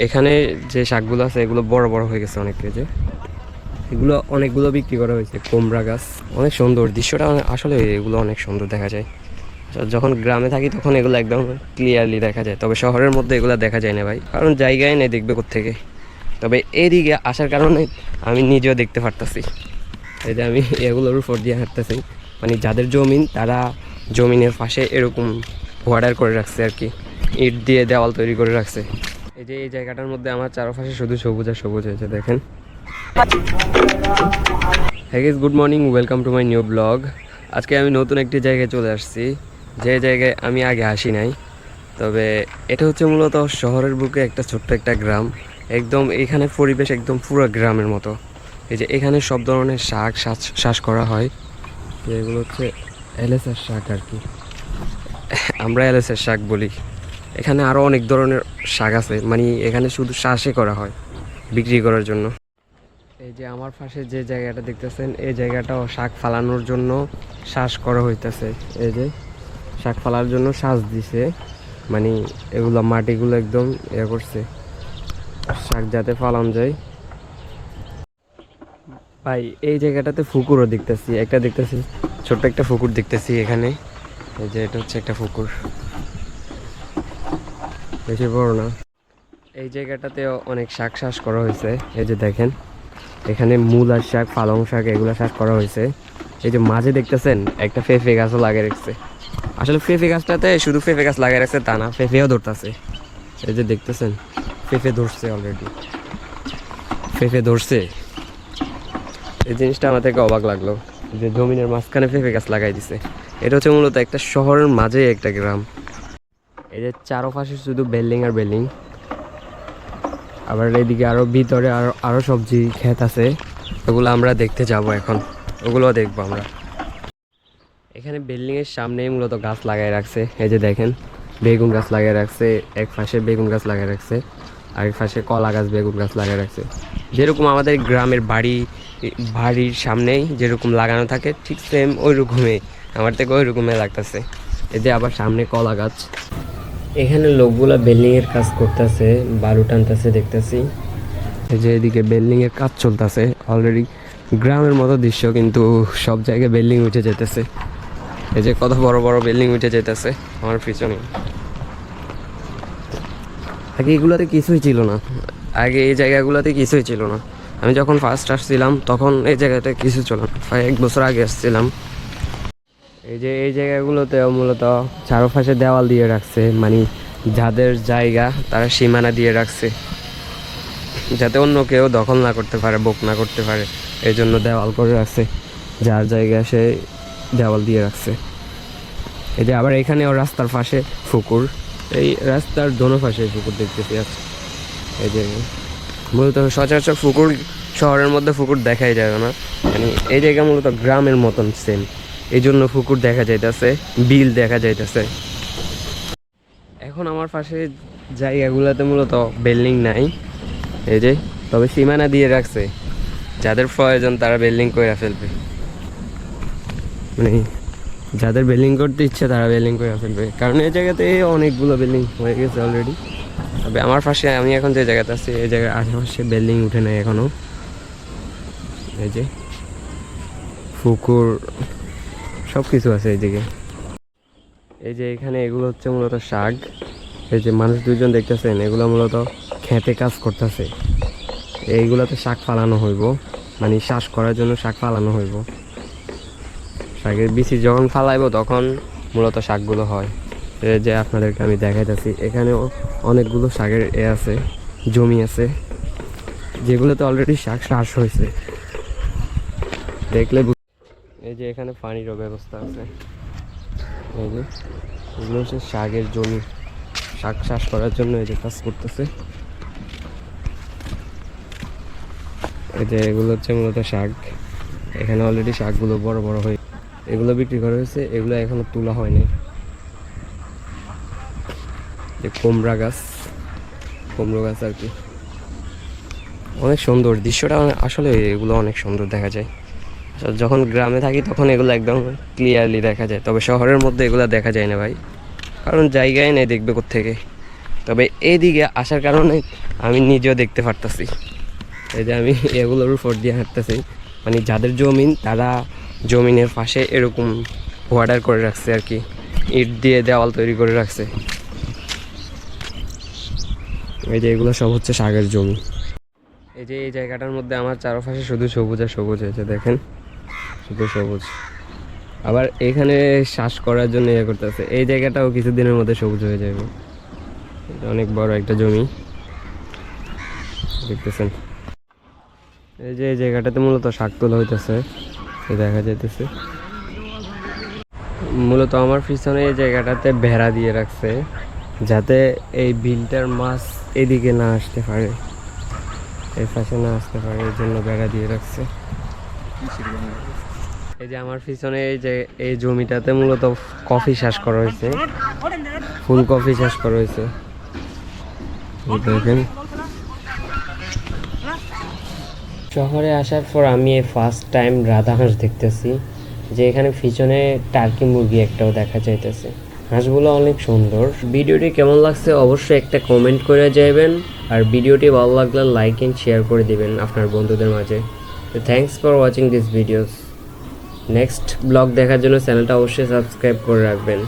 এখানে যে শাকগুলো আছে এগুলো বড় বড় হয়ে গেছে অনেক কেজি। এগুলো অনেকগুলো বিক্রি করা হয়েছে। কুমড়া গাছ অনেক সুন্দর, দৃশ্যটা আসলে এগুলো অনেক সুন্দর দেখা যায়। যখন গ্রামে থাকি তখন এগুলো একদম ক্লিয়ারলি দেখা যায়, তবে শহরের মধ্যে এগুলো দেখা যায় না ভাই, কারণ জায়গায় নেই দেখবে কোত্থেকে। তবে এদিকে আসার কারণে আমি নিজেও দেখতে পারতাছি। এই যে আমি এগুলোর উপর দিয়ে হাঁটতেছি, মানে যাদের জমিন তারা জমিনের পাশে এরকম বর্ডার করে রাখছে আর কি, ইট দিয়ে দেওয়াল তৈরি করে রাখছে। এই যে এই জায়গাটার মধ্যে আমার চারপাশে শুধু সবুজ আর সবুজ হয়েছে দেখেন। হ্যাঁ guys, good morning, welcome to my new blog. আজকে আমি নতুন একটি জায়গায় চলে আসছি, যে জায়গায় আমি আগে আসি নাই। তবে এটা হচ্ছে মূলত শহরের বুকে একটা ছোট্ট একটা গ্রাম। একদম এখানে পরিবেশ একদম পুরো গ্রামের মতো। এই যে এখানে সব ধরনের শাক চাষ করা হয়, যেগুলো হচ্ছে এলেসের শাক আর কি, আমরা এলেসের শাক বলি। এখানে আরও অনেক ধরনের শাক আছে, মানে এখানে শুধু চাষই করা হয় বিক্রি করার জন্য। এই যে আমার পাশে যে জায়গাটা দেখতেছেন, এই জায়গাটাও শাক ফালানোর জন্য চাষ করা হইতেছে। এই যে শাক ফালার জন্য চাষ দিছে, মানে এগুলো মাটিগুলো একদম করছে শাক যাতে ফালানো যায়। ভাই এই জায়গাটাতে পুকুরও দেখতেছি, একটা দেখতেছি ছোট্ট একটা পুকুর দেখতেছি এখানে। এই যে এটা হচ্ছে একটা পুকুর, বেশি বড় না। এই জায়গাটাতেও অনেক শাক চাষ করা হয়েছে। এই যে দেখেন এখানে মূলার শাক, পালং শাক এগুলো চাষ করা হয়েছে। এই যে মাঝে দেখতেছেন একটা পেঁপে গাছও লাগিয়ে রাখছে। আসলে পেঁপে গাছটাতে শুধু পেঁপে গাছ লাগিয়ে রাখছে তা না, পেঁপেও ধরতেছে। এই যে দেখতেছেন পেঁপে ধরছে, অলরেডি পেঁপে ধরছে। এই জিনিসটা আমার থেকে অবাক লাগলো যে জমিনের মাঝখানে পেঁপে গাছ লাগাই দিছে। এটা হচ্ছে মূলত একটা শহরের মাঝে একটা গ্রাম। এই যে চারপাশে শুধু বিল্ডিং আর বিল্ডিং। আবার এদিকে আরো ভিতরে আরো সবজি ক্ষেত আছে, ওগুলো আমরা দেখতে যাব এখন, ওগুলো দেখবো আমরা। এখানে বিল্ডিং এর সামনেই মূলত গাছ লাগাই রাখছে। এই যে দেখেন বেগুন গাছ লাগিয়ে রাখছে, এক পাশে বেগুন গাছ লাগিয়ে রাখছে, আরেক পাশে কলা গাছ, বেগুন গাছ লাগিয়ে রাখছে। যেরকম আমাদের গ্রামের বাড়ির সামনেই যেরকম লাগানো থাকে ঠিক সেম ওই রকমই, আমার থেকে ওই রকমই লাগতেছে। এই যে আবার সামনে কলা গাছ। এখানে লোকগুলা বিল্ডিং এর কাজ করতেছে, বালু টানতেছে দেখতেছি। এই যে এদিকে বিল্ডিং এর কাজ চলতেছে অলরেডি। গ্রামের মতো দৃশ্য, কিন্তু সব জায়গায় বিল্ডিং উঠে যেতেছে। এই যে কত বড় বড় বিল্ডিং উঠে যেতেছে আমার পিছনে। আগে এগুলোতে কিছুই ছিল না, আগে এই জায়গাগুলোতে কিছুই ছিল না। আমি যখন ফার্স্ট আসছিলাম তখন এই জায়গাতে কিছু ছিল না, প্রায় 1 বছর আগে আসছিলাম। এই যে এই জায়গাগুলোতে মূলত চারপাশে দেওয়াল দিয়ে রাখছে, মানে যাদের জায়গা তারা সীমানা দিয়ে রাখছে, যাতে অন্য কেউ দখল না করতে পারে, বুক না করতে পারে। এই জন্য দেওয়াল করে রাখছে, যার জায়গা সে দেওয়াল দিয়ে রাখছে। এই যে আবার এখানেও রাস্তার পাশে পুকুর, এই রাস্তার দোনো পাশে পুকুর দেখতেছি আছে। এই যে মূলত সচরাচর পুকুর শহরের মধ্যে পুকুর দেখাই যাবে না, মানে এই জায়গা মূলত গ্রামের মতন সেম, এই জন্য পুকুর দেখা যাইতেছে, বিল দেখা যাইতেছে। এখন আমার পাশে জায়গাগুলোতে মূলত বিল্ডিং নাই, এই যে তবে সীমানা দিয়ে রাখছে, যাদের প্রয়োজন তারা বিল্ডিং করে ফেলবে, মানে যাদের বিল্ডিং করতে ইচ্ছে তারা বিল্ডিং করে ফেলবে, কারণ এই জায়গাতে অনেকগুলো বিল্ডিং হয়ে গেছে অলরেডি। তবে আমার পাশে আমি এখন যে জায়গাতে আছি এই জায়গার আশেপাশে বিল্ডিং উঠে নাই এখনো। এই যে পুকুর সব কিছু আছে এইদিকে। এই যে এখানে এগুলো হচ্ছে মূলত শাক। এই যে মানুষ দুইজন দেখতেছেন, এগুলো মূলত খেতে কাজ করতেছে। এইগুলোতে শাক ফালানো হইব, মানে চাষ করার জন্য শাক ফালানো হইব। শাকের বিচি যখন ফালাইব তখন মূলত শাকগুলো হয়। এই যে আপনাদেরকে আমি দেখাইতেছি, এখানেও অনেকগুলো শাকের আছে, জমি আছে, যেগুলোতে অলরেডি শাক চাষ হয়েছে দেখলে। এই যে এখানে পানিরও ব্যবস্থা আছে। এই যে এগুলো হচ্ছে শাকের জমি, শাক চাষ করার জন্য এই যে কাজ করতেছে। এই যে এগুলো হচ্ছে মূলত শাক, এখানে অলরেডি শাকগুলো বড় বড় হয়ে এগুলো বিক্রি করা হয়েছে, এগুলো এখনো তোলা হয়নি। যে কুমড়া গাছ, কুমড়ো গাছ আর কি, অনেক সুন্দর দৃশ্যটা, আসলে এগুলো অনেক সুন্দর দেখা যায়। যখন গ্রামে থাকি তখন এগুলো একদম ক্লিয়ারলি দেখা যায়, তবে শহরের মধ্যে এগুলো দেখা যায় না ভাই, কারণ জায়গায় নেই দেখবে কোত্থেকে। তবে এইদিকে আসার কারণে আমি নিজেও দেখতে পারতেছি, এই যে আমি এগুলোর উপর দিয়ে হাঁটতেছি, মানে যাদের জমিন তারা জমিনের পাশে এরকম বর্ডার করে রাখছে আর কি, ইট দিয়ে দেওয়াল তৈরি করে রাখছে। এই যে এগুলো সব হচ্ছে শাকের জমি। এই যে এই জায়গাটার মধ্যে আমার চারপাশে শুধু সবুজ আর সবুজ হয়েছে, দেখেন শুধু সবুজ। আবার এখানে শ্বাস করার জন্য ইয়ে করতেছে, এই জায়গাটাও কিছুদিনের মধ্যে সবুজ হয়ে যাবে। এটা অনেক বড় একটা জমি দেখতেছেন। এই যে এই জায়গাটাতে মূলত শাক তোলা হইতেছে, দেখা যাইতেছে। মূলত আমার পিছনে এই জায়গাটাতে ভেড়া দিয়ে রাখছে, যাতে এই বিলটার মাছ এদিকে না আসতে পারে, এই পাশে না আসতে পারে, এই জন্য বেড়া দিয়ে রাখছে। এই যে আমার পিছনে এই যে এই জমিটাতে মূলত কফি চাষ করা হয়েছে, ফুলকপি চাষ করা হয়েছে। দেখেন শহরে আসার পর আমি এই ফার্স্ট টাইম রাধাহাঁস দেখতেছি, যে এখানে পিছনে টার্কি মুরগি একটাও দেখা যাইতেছে। হাঁসগুলো অনেক সুন্দর। ভিডিওটি কেমন লাগছে অবশ্যই একটা কমেন্ট করে যাবেন, আর ভিডিওটি ভালো লাগলে লাইক এন্ড শেয়ার করে দিবেন আপনার বন্ধুদের মাঝে। তো thanks for watching this videos. Next blog দেখার জন্য চ্যানেলটা অবশ্যই সাবস্ক্রাইব করে রাখবেন।